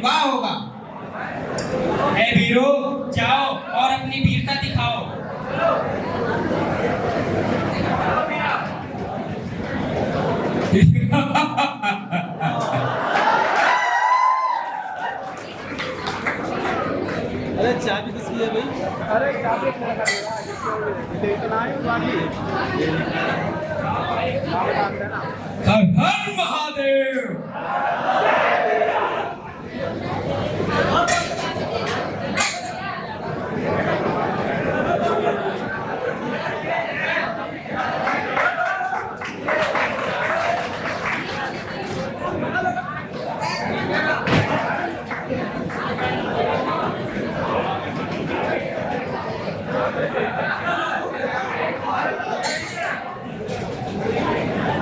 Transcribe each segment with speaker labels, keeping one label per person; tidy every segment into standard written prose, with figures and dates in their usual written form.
Speaker 1: विवाह होगा।
Speaker 2: ए वीरो, जाओ और अपनी वीरता दिखाओ।
Speaker 3: अरे चाबी किसकी है भाई? अरे चाबी इतना ही बाकी
Speaker 2: हर हर महादेव।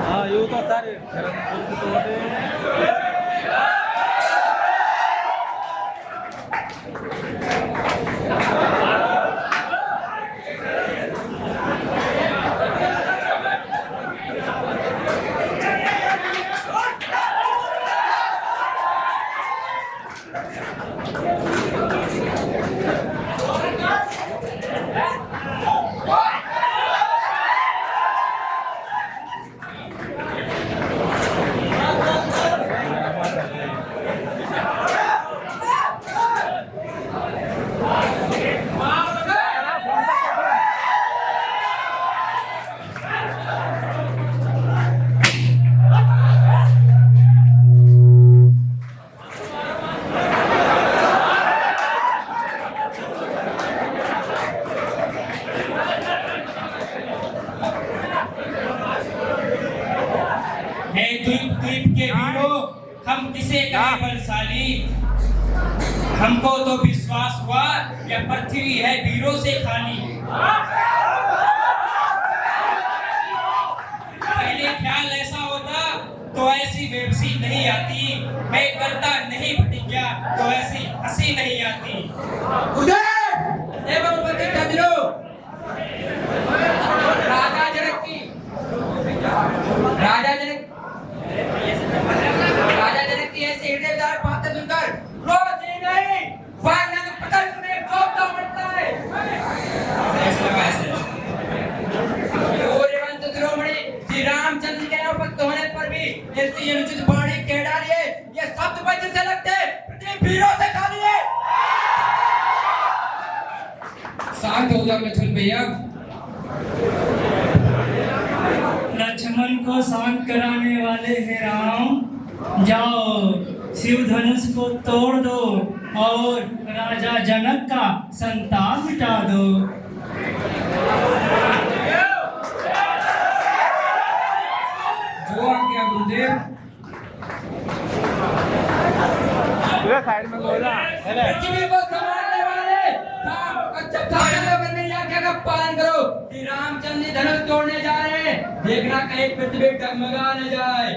Speaker 3: हाँ यो तो सारे
Speaker 2: हम किसे कहें बलशाली? हमको तो विश्वास हुआ यह पृथ्वी है वीरों से खाली। पहले ख्याल ऐसा होता तो ऐसी बेबसी नहीं आती, मैं करता नहीं प्रतिज्ञा तो ऐसी हंसी नहीं आती।
Speaker 1: राजा जनक की ऐसी हृदयदार बातें सुनकर क्रोध ही नहीं वरना तो पतन में कोपता पड़ता है। और एवं शिरोमणि श्री रामचंद्र के उपस्थित होने पर भी ऐसी अनुचित वाणी कह डालिए, ये शब्द वचन से लगते पृथ्वी वीरों से खाली है। शांत हो जाओ लक्ष्मण भैया।
Speaker 2: लक्ष्मण को शांत कराने वाले हैं राम। जाओ शिव धनुष को तोड़ दो और राजा जनक का संताप मिटा दो।
Speaker 1: जो आज्ञा गुरुदेव।
Speaker 3: साइड में बोला
Speaker 1: पृथ्वी को संभालने वाले अच्छा सागर में आज्ञा का पालन करो। श्री रामचंद्र धनुष तोड़ने जा रहे हैं, देखना कहीं पृथ्वी डगमगा न जाए।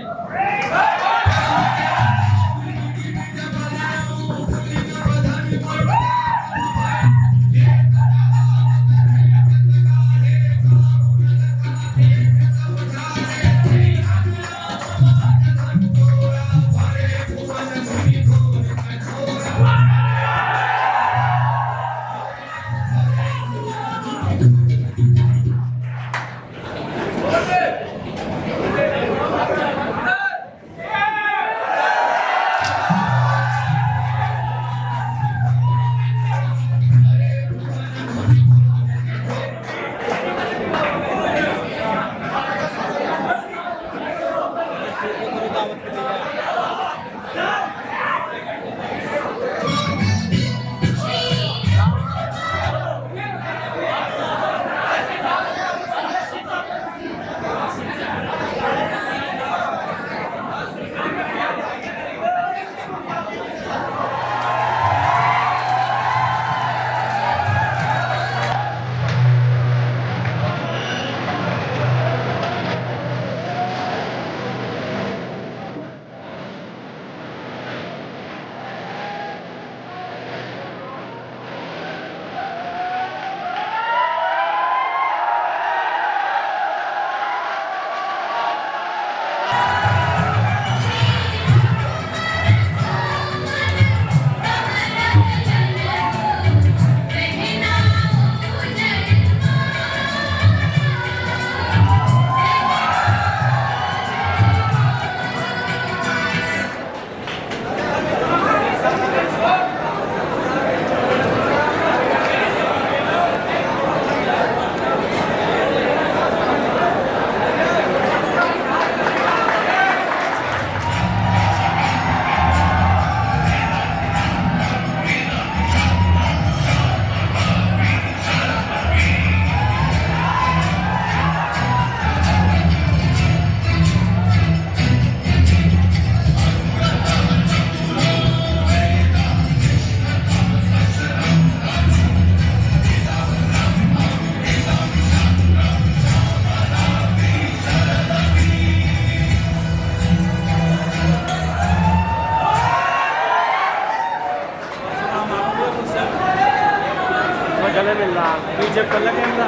Speaker 3: पीछे खोला कैमरा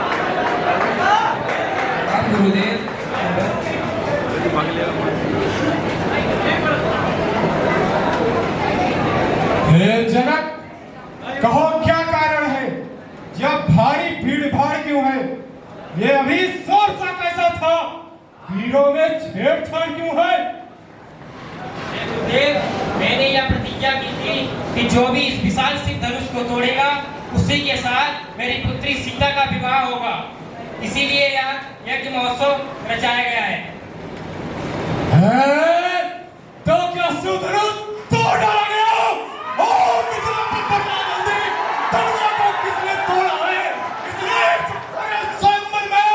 Speaker 1: गुरुदेव
Speaker 4: हे जनक, कहो क्या कारण है? यह भारी भीड़ भाड़ क्यों है? ये अभी शोर सा कैसा था? भीड़ों में छेड़छाड़ क्यों है?
Speaker 5: देव, मैंने यह प्रतिज्ञा की थी कि जो भी इस विशाल सिद्ध धनुष को तोड़ेगा उसी के साथ मेरी पुत्री सीता का विवाह होगा। इसीलिए यह यज्ञ महोत्सव रचाया गया है।
Speaker 4: तो क्या सुधरू तोड़ डाला गया? और मिथिला पर बदला जल्दी। दुनिया को किसने तोड़ा है? किसने स्वयंवर में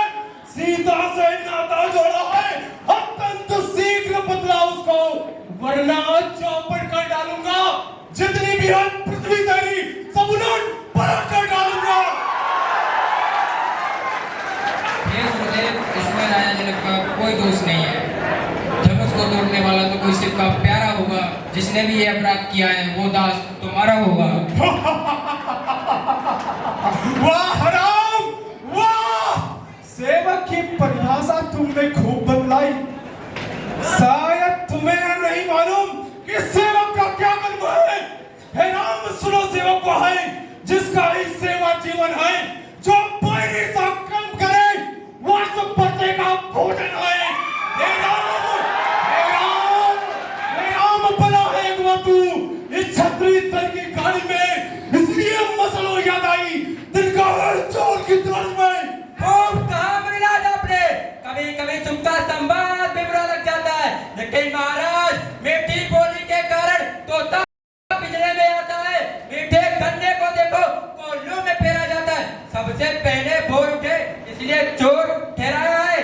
Speaker 4: सीता से नाता जोड़ा है? अत्यंत शीघ्र बदला उसको, वरना चौपट कर डालूंगा। जितनी भी है पृथ्वी तेरी सब उलट पलट कर डालूंगा।
Speaker 1: हे गुरुदेव, इसमें राजा जनक का कोई दोष नहीं है। धनुष को तोड़ने वाला तो कोई शिव का प्यारा होगा। जिसने भी ये अपराध किया है वो दास तुम्हारा होगा।
Speaker 4: वाह हराम, वाह! सेवक की परिभाषा तुमने खूब बदलाई। शायद तुम्हें यह नहीं मालूम कि सेवक का क्या कर्म है। हे राम, सुनो, सेवक को है जिसका ही सेवा जीवन है, जो पैरी सा कर्म करे वर्ष पड़ने का भोजन है। हे राम, हे राम, हे राम, बना है एक तू इस छतरी तर की गाड़ी में, इसलिए मसलो याद आई दिल का हर चोर की तरफ में।
Speaker 1: खूब कहा मृणाज आपने। कभी कभी सुनता संवाद भी बुरा लग जाता है, लेकिन महाराज मीठी बोली के कारण तोता पिंजरे में आता है। मीठे गन्ने को देखो कोल्लू में फेरा जाता है। सबसे पहले भोर उठे इसलिए चोर ठहराया है।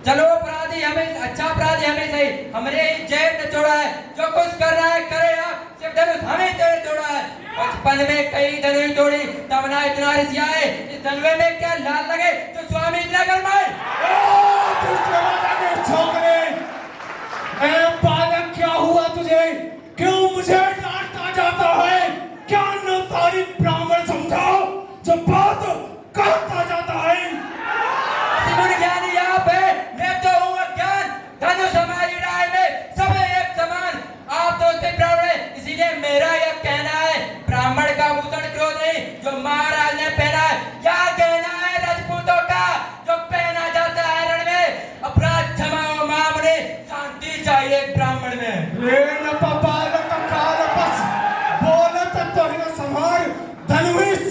Speaker 1: चलो अपराधी हमें अच्छा अपराधी हमें सही, हमने ही जेब ने तोड़ा है। जो कुछ कर रहा है करे आप, सिर्फ धनुष हमें तेरे तोड़ा है। बचपन में कई धनुष तोड़ी तब ना इतना रिसिया है। इस धनुष में क्या लाल लगे तो स्वामी इतना गरमाए।
Speaker 4: छोकरे, बालक, क्या हुआ तुझे? क्यों मुझे डांटता जाता है? क्या नौतारी ब्राह्मण समझा जो बात कहता जाता है?
Speaker 1: ज्ञानी आप है, मैं तो हूँ अज्ञान। धनुष हमारी राय में सब एक समान। आप तो उसके ब्राह्मण है, इसीलिए मेरा यह कहना है, ब्राह्मण का भूषण क्रोध नहीं जो महाराज ने पहना है। या कहना है राजपूतों का जो पहना जाता है रण में। अपराध क्षमा हो मामले, शांति चाहिए ब्राह्मण में।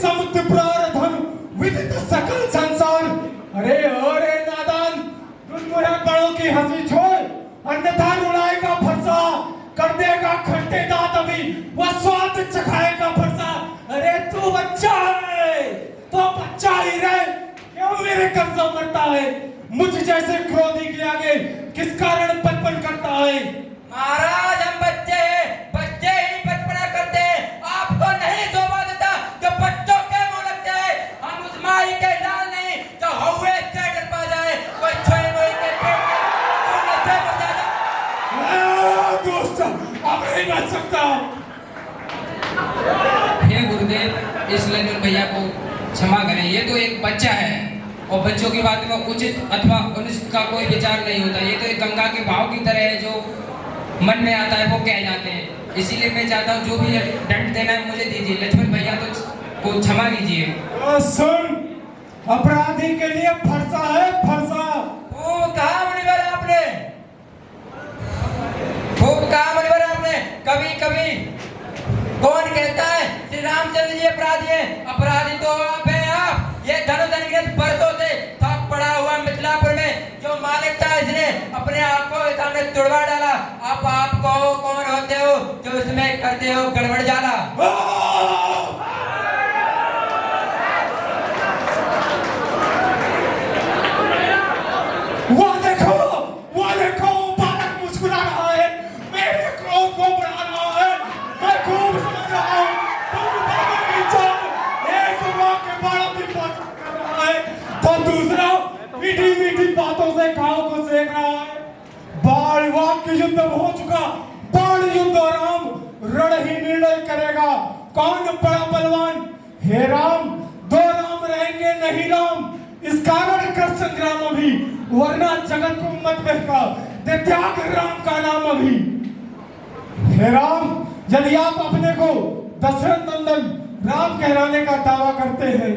Speaker 4: समुद्र प्रारधन विदित सकल संसार। अरे अरे नादान, तुम बड़ों की हंसी छोड़, अन्यथा रुलाएगा फरसा, कर देगा खट्टे दांत अभी वह स्वाद चखाएगा फरसा। अरे तू बच्चा है तो बच्चा ही रहे, क्यों मेरे कर्जा मरता है? मुझ जैसे क्रोधी के आगे किस कारण बचपन करता है?
Speaker 1: महाराज हम बच्चे हैं, बच्चे ही बचपना करते हैं। आपको नहीं शोभा देता जो बच्चों के मुंह लगते हैं। हम उस माई के लाल नहीं जो हुए से डर पा जाए। कोई छोए मोई के पेट में से मर जाए।
Speaker 4: दोस्त, अब नहीं बच सकता।
Speaker 1: हे गुरुदेव, इस ललन भैया को क्षमा करें। ये तो एक बच्चा है और बच्चों की बात में उचित अथवा अनुचित का कोई विचार नहीं होता। ये तो एक गंगा के भाव की तरह है, जो मन में आता है वो कह जाते हैं। इसीलिए मैं चाहता हूँ जो भी दंड देना है मुझे दीजिए। लक्ष्मण भैया को क्षमा कीजिए।
Speaker 4: सुन, अपराधी के लिए फरसा है, फरसा।
Speaker 1: खूब कहा मुनिवर आपने, खूब कहा मुनिवर आपने। कभी कभी कौन कहता है श्री रामचंद्र जी अपराधी हैं? अपराधी तो आप हैं। आप ये धनुष अंग्रेज बरसों से था पड़ा हुआ मिथिलापुर में। जो मालिक था इसने अपने आंखों के सामने तुड़वा डाला। आप कौन होते हो जो इसमें करते हो गड़बड़ जाला?
Speaker 4: वो देखो, बालक मुस्कुरा रहा है, मेरे क्रोध को बढ़ा रहा है। मैं खूब समझ रहा हूँ, तुम बाबा की चाल एक माँ के बालों की बात कर रहा है, तो दूसरा मीठी मीठी बातों से घाव को सेक रहा है। बाल वाक्य युद्ध हो चुका, बाल युद्ध राम रण ही निर्णय करेगा। कौन बड़ा बलवान? हे राम, दो राम रहेंगे पाएंगे नहीं राम, इस कारण कर संग्राम अभी, वरना जगत को मत बहका दे त्याग राम का नाम अभी। हे राम, यदि आप अपने को दशरथ नंदन राम कहलाने का दावा करते हैं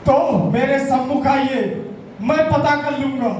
Speaker 4: तो मेरे सम्मुख आइए, मैं पता कर लूंगा।